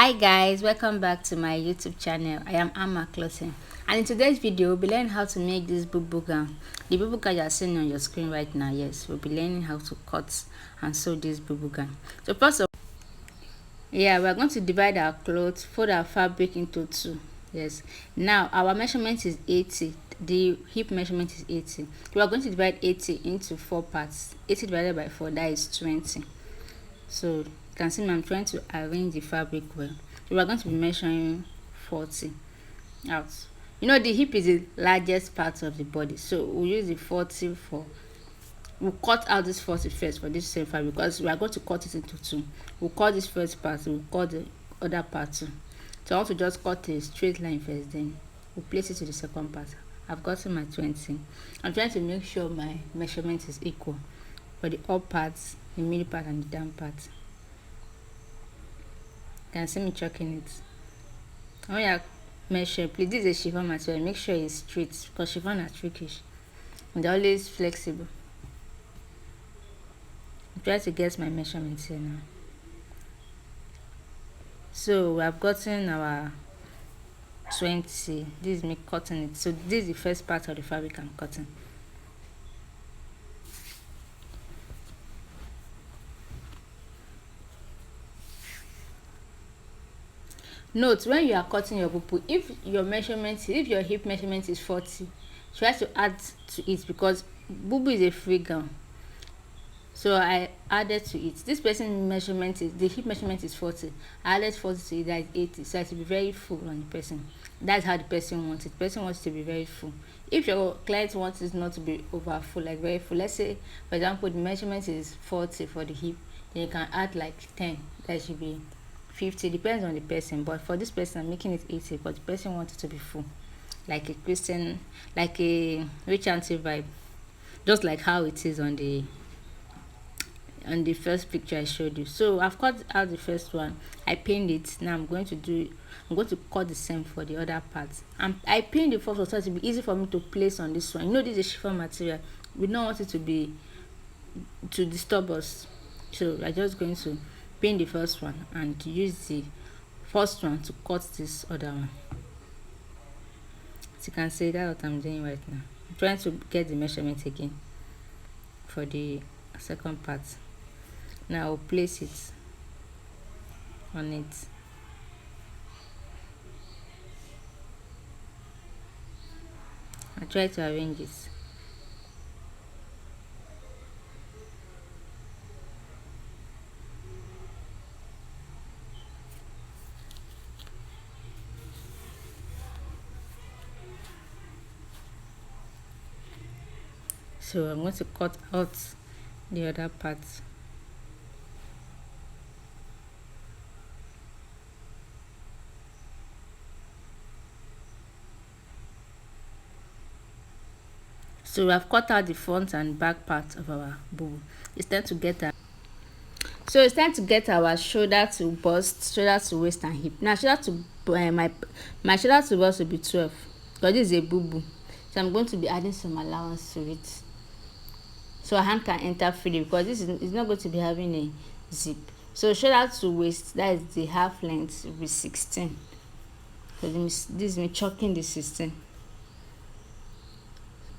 Hi guys, welcome back to my YouTube channel. I am Amma Clothing, and in today's video we'll be learning how to make this bubu gown. The bubu gown you are seeing on your screen right now. Yes, we'll be learning how to cut and sew this bubu gown. So first of all, yeah, we're going to divide our clothes, fold our fabric into two. Yes, now our measurement is 80. The hip measurement is 80. We are going to divide 80 into 4 parts. 80 divided by 4, that is 20. So you can see me, I'm trying to arrange the fabric well. So we are going to be measuring 40 out. You know, the hip is the largest part of the body, so we'll use the 40 for, we'll cut out this 40 first for this same fabric, because we are going to cut it into two. We'll cut this first part, we'll cut the other part too. So I want to just cut a straight line first, then we'll place it to the second part. I've gotten my 20. I'm trying to make sure my measurement is equal for the up parts, the middle part, and the down part. You can see me chalking it. When you measure, please, this is a chiffon material, make sure it's straight, because chiffon are trickish and they're always flexible. I'm trying to get my measurements here now. So we have gotten our 20. This is me cutting it. So this is the first part of the fabric I'm cutting. Note, when you are cutting your bubu, if your hip measurement is 40, try to add to it, because bubu is a free gown. So I added to it. This person measurement is, the hip measurement is 40. I added 40 to it, that is 80. So it will be very full on the person. That's how the person wants it. The person wants it to be very full. If your client wants it not to be over full, like very full, let's say for example the measurement is 40 for the hip, then you can add like 10. That should be 50, depends on the person. But for this person I'm making it 80, but the person wants it to be full, like a Christian, like a rich auntie vibe, just like how it is on the first picture I showed you. So I've cut out the first one, I pinned it. Now I'm going to cut the same for the other parts. I pinned the first one so it will be easy for me to place on this one. You know, this is chiffon material, we don't want it to disturb us, so I'm just going to pin the first one and use the first one to cut this other one. As you can see, that's what I'm doing right now. I'm trying to get the measurement again for the second part. Now I'll place it on it. I'll try to arrange it. So I'm going to cut out the other part. So we have cut out the front and back part of our bubu. It's time to get our shoulder to bust, shoulder to waist, and hip. Now shoulder to my shoulder to bust will be 12, because this is a bubu. So I'm going to be adding some allowance to it, so a hand can enter freely, because this is not going to be having a zip. So shoulder to waist, that is the half length, will be 16. So this is me chalking the 16.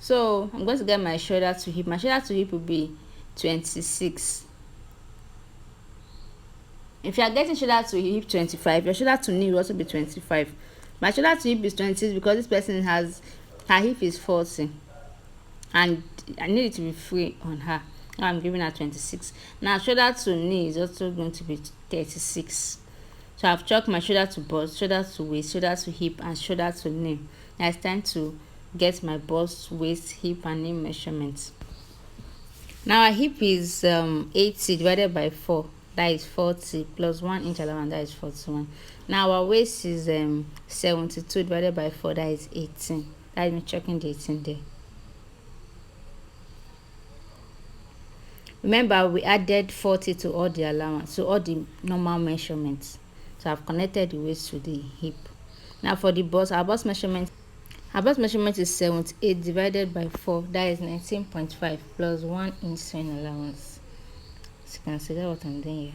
So I'm going to get my shoulder to hip. My shoulder to hip will be 26. If you are getting shoulder to hip 25, your shoulder to knee will also be 25. My shoulder to hip is 26 because this person has, her hip is 40 and I need it to be free on her. Now I'm giving her 26. Now shoulder to knee is also going to be 36. So I've chalked my shoulder to bust, shoulder to waist, shoulder to hip, and shoulder to knee. Now it's time to get my bust, waist, hip, and knee measurements. Now our hip is 80 divided by 4, that is 40, plus 1 inch allowance, that is 41. Now our waist is 72 divided by 4, that is 18. That is me checking the 18 there. Remember, we added 40 to all the allowance, so all the normal measurements. So I've connected the waist to the hip. Now for the bust, our bust measurement is 78 divided by 4, that is 19.5, plus 1 inch sewing allowance. So you can see that what I'm doing here.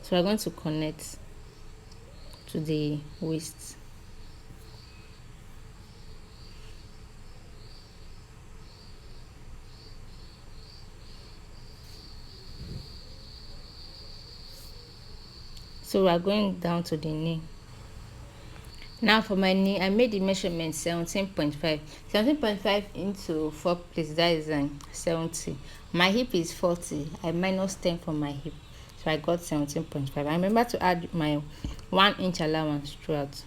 So we're going to connect to the waist. So we're going down to the knee. Now for my knee, I made the measurement 17.5. 17.5 into 4 places, that is 70. My hip is 40. I minus 10 from my hip. So I got 17.5. I remember to add my 1 inch allowance throughout.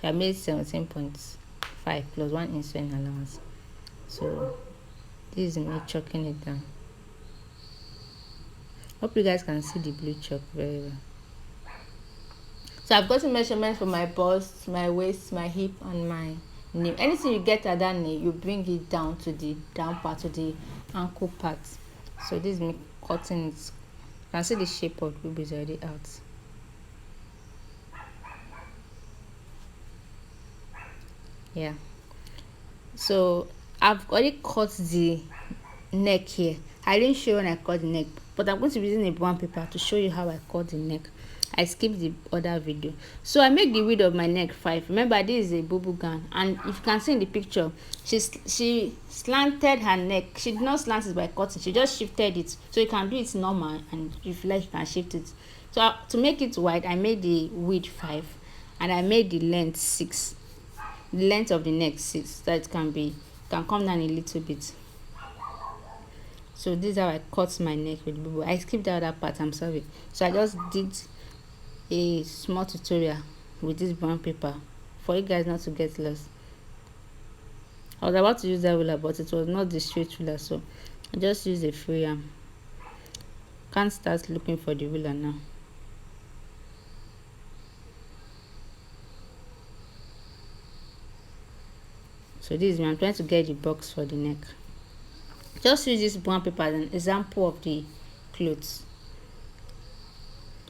I made 17.5 plus 1 inch sewing allowance. So this is me chalking it down. Hope you guys can see the blue chalk very well. So I've gotten measurements for my bust, my waist, my hip, and my knee. Anything you get at that knee, you bring it down to the down part, to the ankle part. So this is me cutting it. You can see the shape of the boob is already out. Yeah. So I've already cut the neck here. I didn't show when I cut the neck, but I'm going to be using a brown paper to show you how I cut the neck. I skipped the other video. So I make the width of my neck 5. Remember, this is a bubu gown, and if you can see in the picture, she slanted her neck. She did not slant it by cutting, she just shifted it. So you can do it normal, and if you like, you can shift it. So to make it wide, I made the width 5, and I made the length 6. The length of the neck 6, so that it can come down a little bit. So this is how I cut my neck with bubu. I skipped the other part, I'm sorry. So I just did a small tutorial with this brown paper for you guys not to get lost. I was about to use that ruler, but it was not the straight ruler, so I just used a free arm. Can't start looking for the ruler now. So this is me. I'm trying to get the box for the neck. Just use this brown paper as an example of the clothes.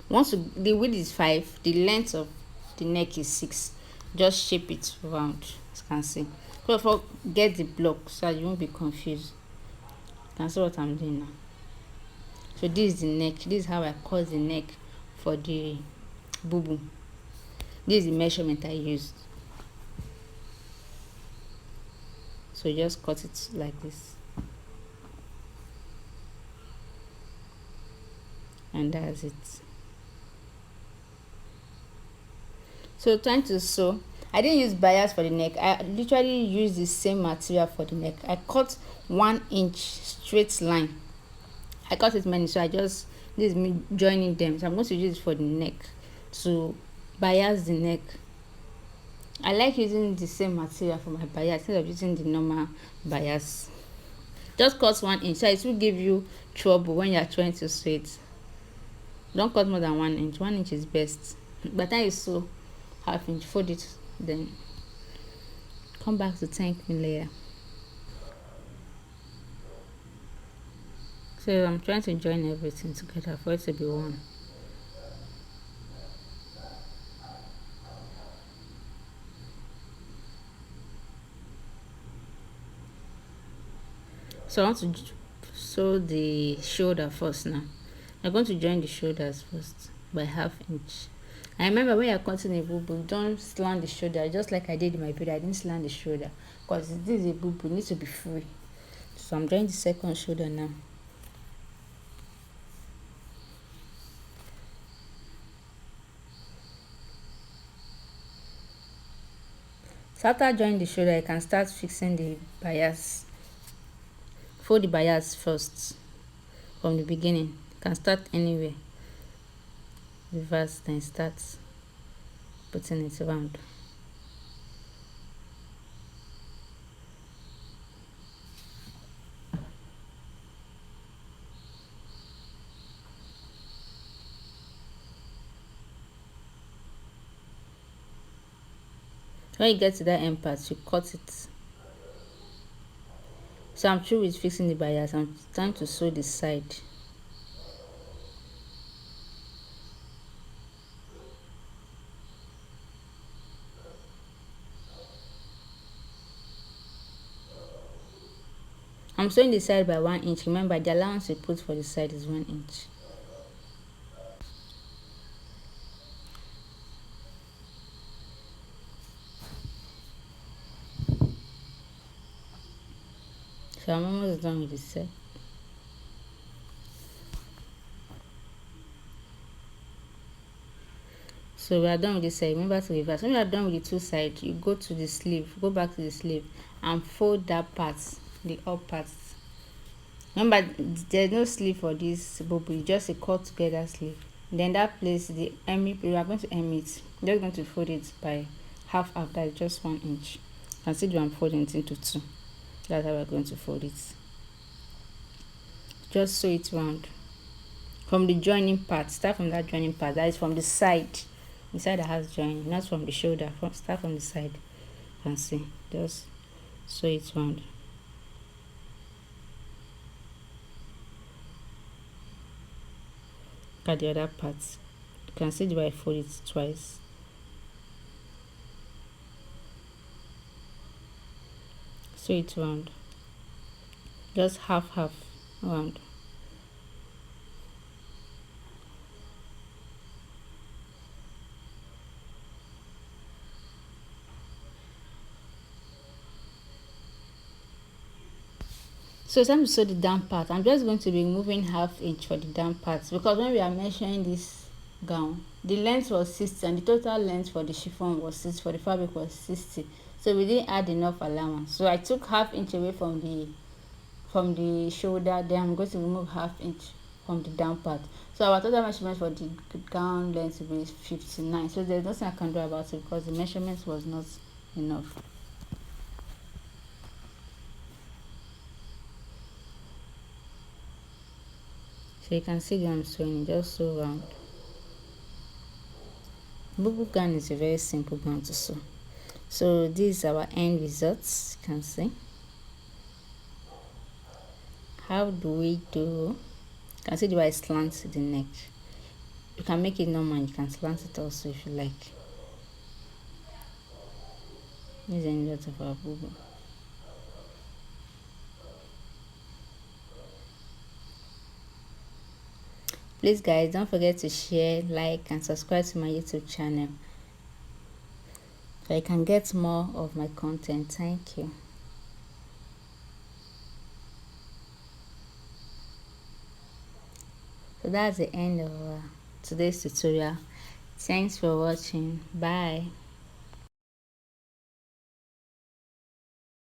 Once the width is 5, the length of the neck is 6. Just shape it round, as you can see. So get the block so that you won't be confused. You can see what I'm doing now. So this is the neck. This is how I cut the neck for the bubu. This is the measurement I used. So just cut it like this. And that's it. So trying to sew, I didn't use bias for the neck. I literally used the same material for the neck. I cut 1 inch straight line. I cut it many, so this is me joining them. So I'm going to use it for the neck to bias the neck. I like using the same material for my bias instead of using the normal bias. Just cut 1 inch, so it will give you trouble when you are trying to sew it. Don't cut more than 1 inch. 1 inch is best. By the time you sew, 1/2 inch, fold it, then come back to thank me later. So I'm trying to join everything together for it to be one. So I want to sew the shoulder first now. I'm going to join the shoulders first by 1/2 inch. I remember when you're cutting a bubu, don't slant the shoulder, just like I did in my video. I didn't slant the shoulder because this is a bubu, it needs to be free. So I'm joining the second shoulder now. So after joining the shoulder, I can start fixing the bias. Fold the bias first from the beginning. You can start anywhere. Reverse, then start putting it around. When you get to that end part, you cut it. So I'm through with fixing the bias. I'm trying to sew the side. I'm sewing the side by 1 inch. Remember, the allowance we put for the side is 1 inch. So I'm almost done with the set. So we are done with this side. Remember to reverse. When you are done with the two sides, you go to the sleeve, go back to the sleeve and fold that part, the up part. Remember, there's no sleeve for this bubu, it's just a cut together sleeve. Then that place, the hem, we are going to hem it. Just going to fold it by half, that is just 1 inch. You can see I'm folding it into two. That's how we're going to fold it. Just sew it round from the joining part. Start from that joining part, that is from the side, the side that has joining, not from the shoulder. Start from the side. You can see, just sew it round. At the other part, you can see the way I fold it twice. Sew it round, just half round. So it's time to sew the down part. I'm just going to be removing half inch for the down part, because when we are measuring this gown, the length was 60 and the total length for the chiffon was 60, for the fabric was 60. So we didn't add enough allowance. So I took half inch away from the shoulder. Then I'm going to remove half inch from the down part. So our total measurement for the gown length will be 59. So there's nothing I can do about it because the measurement was not enough. So you can see that I'm sewing just so round. Bubu gown is a very simple gown to sew. So this is our end results. You can see. How do we do? You can see the way I slant the neck. You can make it normal, you can slant it also if you like. This is the end result of our bubu. Please guys, don't forget to share, like and subscribe to my YouTube channel so I can get more of my content. Thank you. So that's the end of today's tutorial. Thanks for watching. Bye.